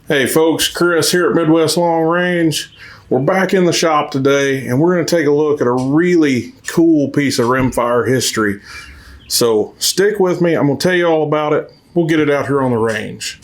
Hey folks, Chris here at Midwest Long Range. We're back in the shop today and we're going to take a look at a really cool piece of rimfire history. So stick with me, I'm going to tell you all about it. We'll get it out here on the range.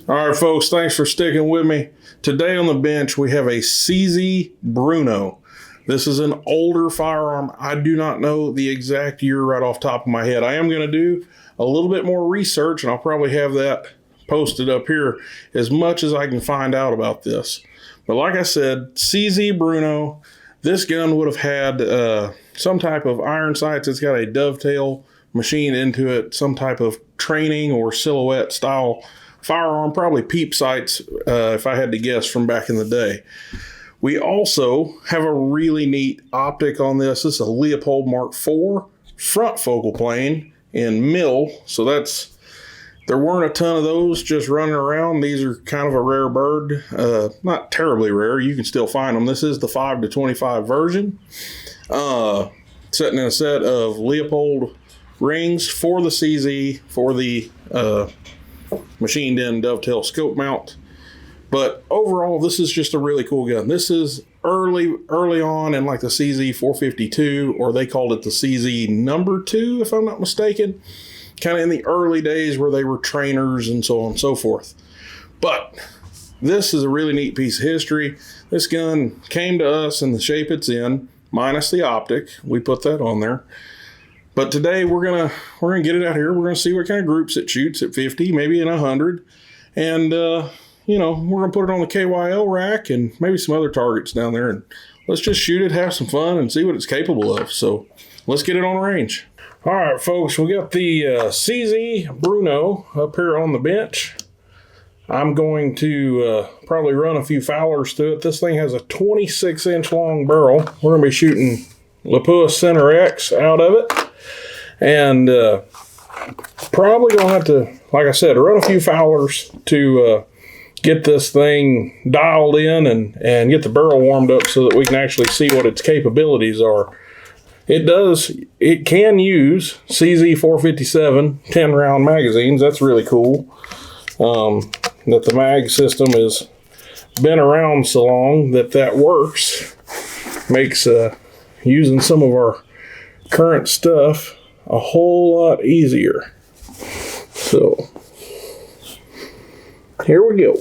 All right, folks, thanks for sticking with me. Today on the bench, we have a CZ Brno. This is an older firearm. I do not know the exact year right off the top of my head. I am going to do a little bit more research, and I'll probably have that posted up here as much as I can find out about this. But like I said, CZ Brno, this gun would have had some type of iron sights. It's got a dovetail machine into it, some type of training or silhouette style firearm, probably peep sights if I had to guess from back in the day. We also have a really neat optic on this. This is a Leupold Mark IV front focal plane in mil. So there weren't a ton of those just running around. These are kind of a rare bird. Not terribly rare. You can still find them. This is the 5-25 version. Sitting in a set of Leupold rings for the CZ, for the machined in dovetail scope mount. But overall, this is just a really cool gun. This is early on in like the CZ 452, or they called it the CZ number 2, if I'm not mistaken. Kind of in the early days where they were trainers and so on and so forth. But this is a really neat piece of history. This gun came to us in the shape it's in, minus the optic. We put that on there. But today we're gonna get it out here. We're gonna see what kind of groups it shoots at 50, maybe in 100, and we're gonna put it on the KYL rack and maybe some other targets down there, and let's just shoot it, have some fun, and see what it's capable of. So let's get it on range. All right, folks, we got the CZ Brno up here on the bench. I'm going to probably run a few Fowlers through it. This thing has a 26-inch long barrel. We're gonna be shooting Leupold Center X out of it. And probably gonna have to, like I said, run a few Fowlers to get this thing dialed in and get the barrel warmed up so that we can actually see what its capabilities are. It can use CZ 457 10-round magazines. That's really cool. That the mag system has been around so long that works. Makes using some of our current stuff a whole lot easier. So here we go.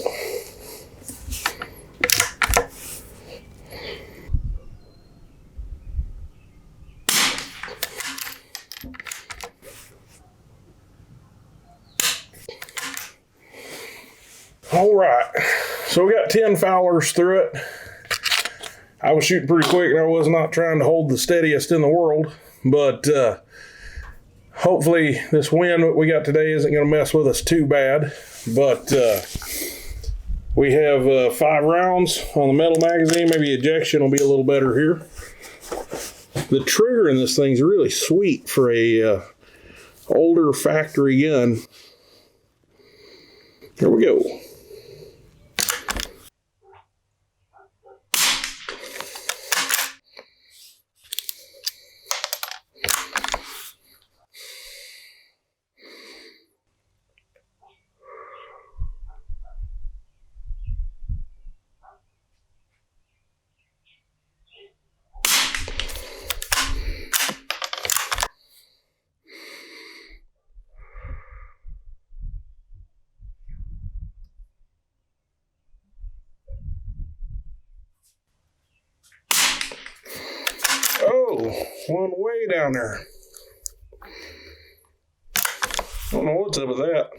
All right, so we got 10 Fowlers through it. I was shooting pretty quick and I was not trying to hold the steadiest in the world, but hopefully this wind that we got today isn't going to mess with us too bad. But we have 5 rounds on the metal magazine. Maybe ejection will be a little better here. The trigger in this thing is really sweet for a older factory gun. Here we go. Oh, one way down there. Don't know what's up with that.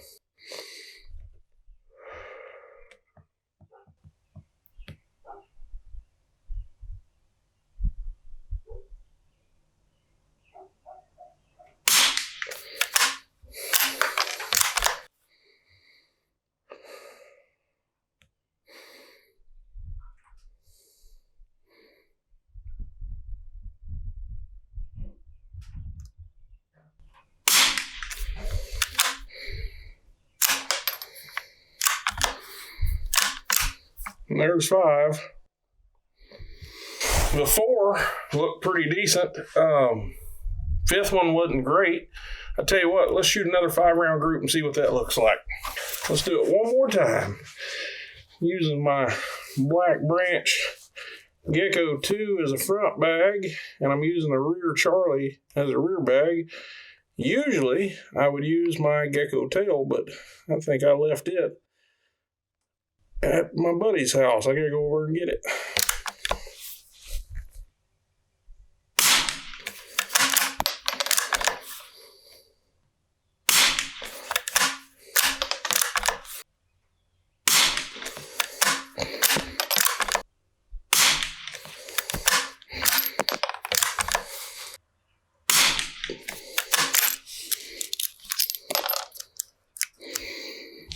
And there's 5. The 4 looked pretty decent. 5th one wasn't great. I tell you what, let's shoot another 5-round group and see what that looks like. Let's do it one more time. Using my Black Branch Gecko 2 as a front bag, and I'm using the Rear Charlie as a rear bag. Usually, I would use my Gecko tail, but I think I left it at my buddy's house. I gotta go over and get it.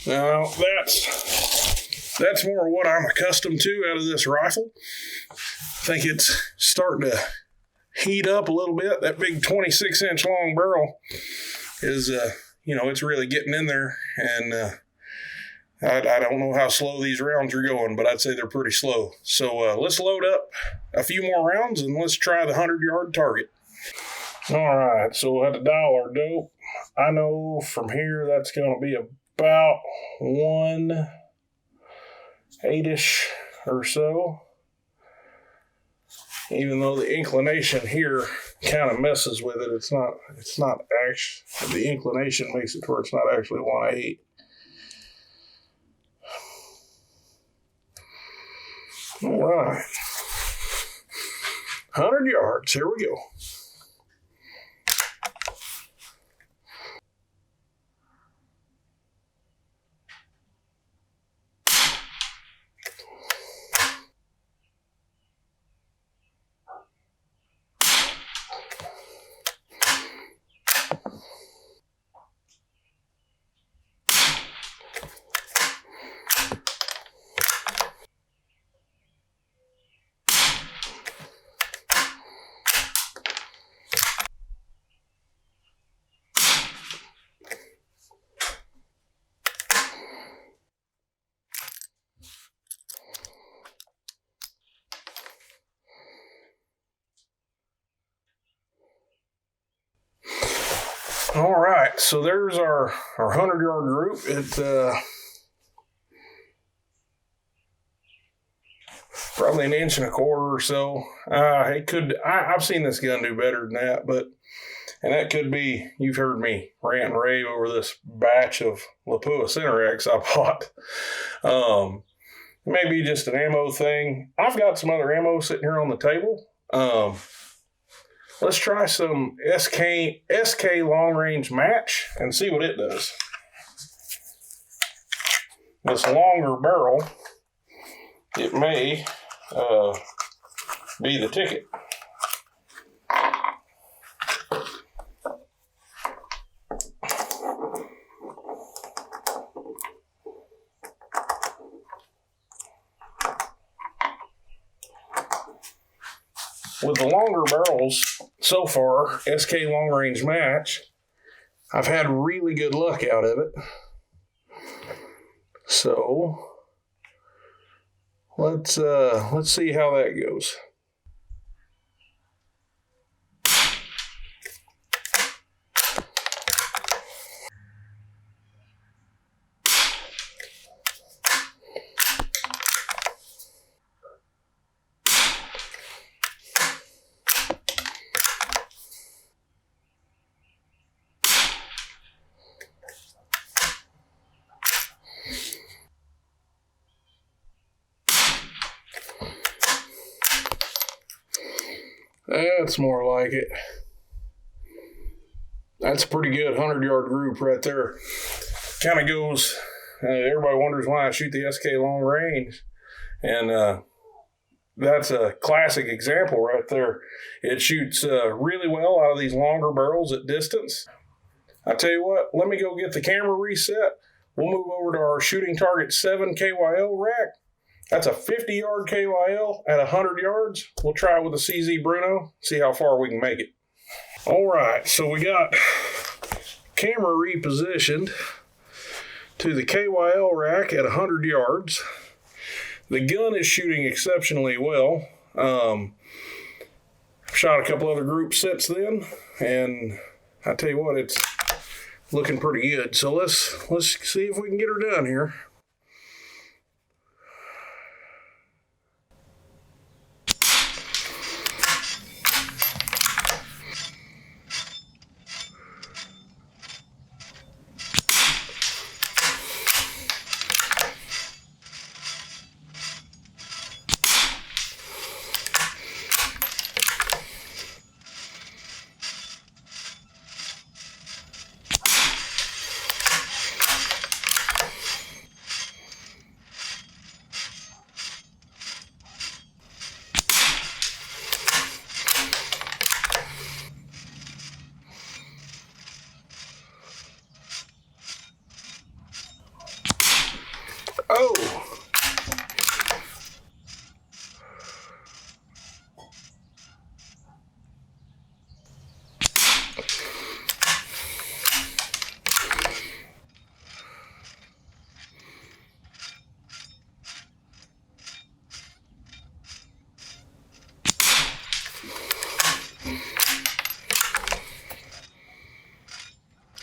Now, that's more what I'm accustomed to out of this rifle. I think it's starting to heat up a little bit. That big 26-inch long barrel is, it's really getting in there. And I don't know how slow these rounds are going, but I'd say they're pretty slow. So let's load up a few more rounds and let's try the 100-yard target. All right, so we'll have to dial our dope. I know from here that's going to be about 1/8-ish or so, even though the inclination here kind of messes with it. It's not actually, the inclination makes it to where it's not actually 1/8. All right, 100 yards, here we go. All right, so there's our 100-yard group. It's probably 1.25 inches or so. I've seen this gun do better than that, and that could be, you've heard me rant and rave over this batch of Leupold Cinerex I bought. It may be just an ammo thing. I've got some other ammo sitting here on the table. Let's try some SK long range match and see what it does. This longer barrel, it may be the ticket. With the longer barrels so far, SK long range match, I've had really good luck out of it. So let's see how that goes. That's more like it. That's a pretty good 100-yard group right there. Kind of goes, everybody wonders why I shoot the SK long range. And that's a classic example right there. It shoots really well out of these longer barrels at distance. I tell you what, let me go get the camera reset. We'll move over to our shooting target 7 KYL rack. That's a 50-yard KYL at 100 yards. We'll try it with a CZ Brno, see how far we can make it. All right, so we got camera repositioned to the KYL rack at 100 yards. The gun is shooting exceptionally well. I've shot a couple other groups since then, and I tell you what, it's looking pretty good. So let's see if we can get her done here. Oh!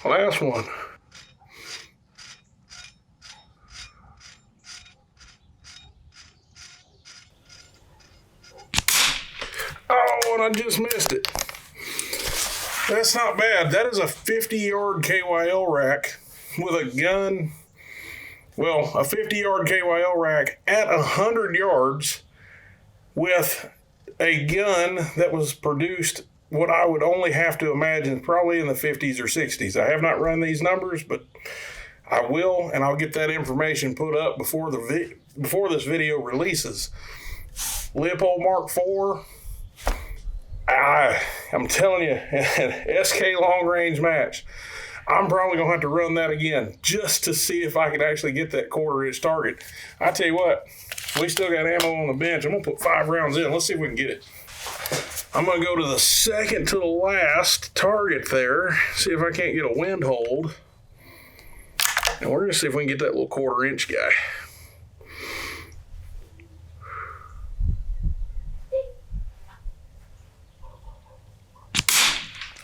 Last one. Oh, and I just missed it. That's not bad. That is a 50-yard KYL rack with a gun. Well, a 50-yard KYL rack at 100 yards with a gun that was produced, what I would only have to imagine, probably in the 50s or 60s. I have not run these numbers, but I will, and I'll get that information put up before this video releases. Leupold Mark IV. I'm telling you, an SK long range match. I'm probably going to have to run that again just to see if I can actually get that 1/4 inch target. I tell you what, we still got ammo on the bench. I'm going to put 5 rounds in. Let's see if we can get it. I'm going to go to the second to the last target there, see if I can't get a wind hold. And we're going to see if we can get that little 1/4 inch guy.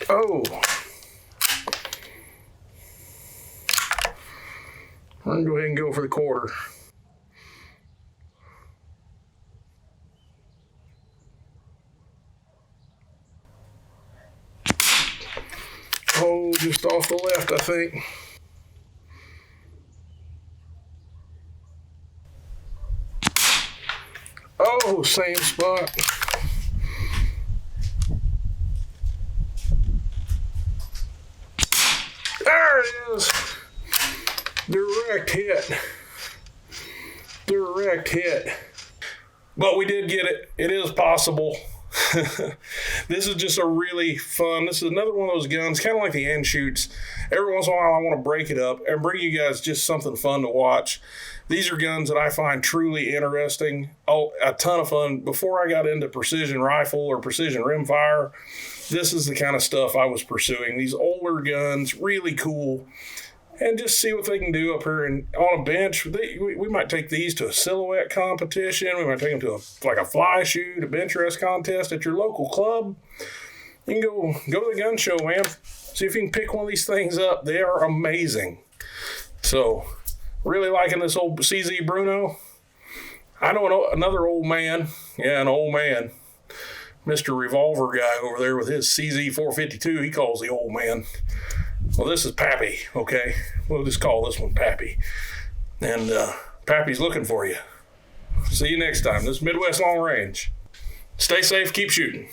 Oh. I'm going to go ahead and go for the 1/4. Oh, just off the left, I think. Oh, same spot. There it is. Direct hit. Direct hit. But we did get it. It is possible. This is just a really fun, this is another one of those guns, kind of like the end shoots. Every once in a while I want to break it up and bring you guys just something fun to watch. These are guns that I find truly interesting. Oh, a ton of fun. Before I got into precision rifle or precision rimfire, this is the kind of stuff I was pursuing. These older guns, really cool. And just see what they can do up here and on a bench. We might take these to a silhouette competition. We might take them to a fly shoot, a bench rest contest at your local club. You can go to the gun show, man. See if you can pick one of these things up. They are amazing. So, really liking this old CZ Brno. I know another old man. Yeah, an old man. Mr. Revolver guy over there with his CZ 452. He calls the old man. Well, this is Pappy, okay? We'll just call this one Pappy. And Pappy's looking for you. See you next time. This is Midwest Long Range. Stay safe, keep shooting.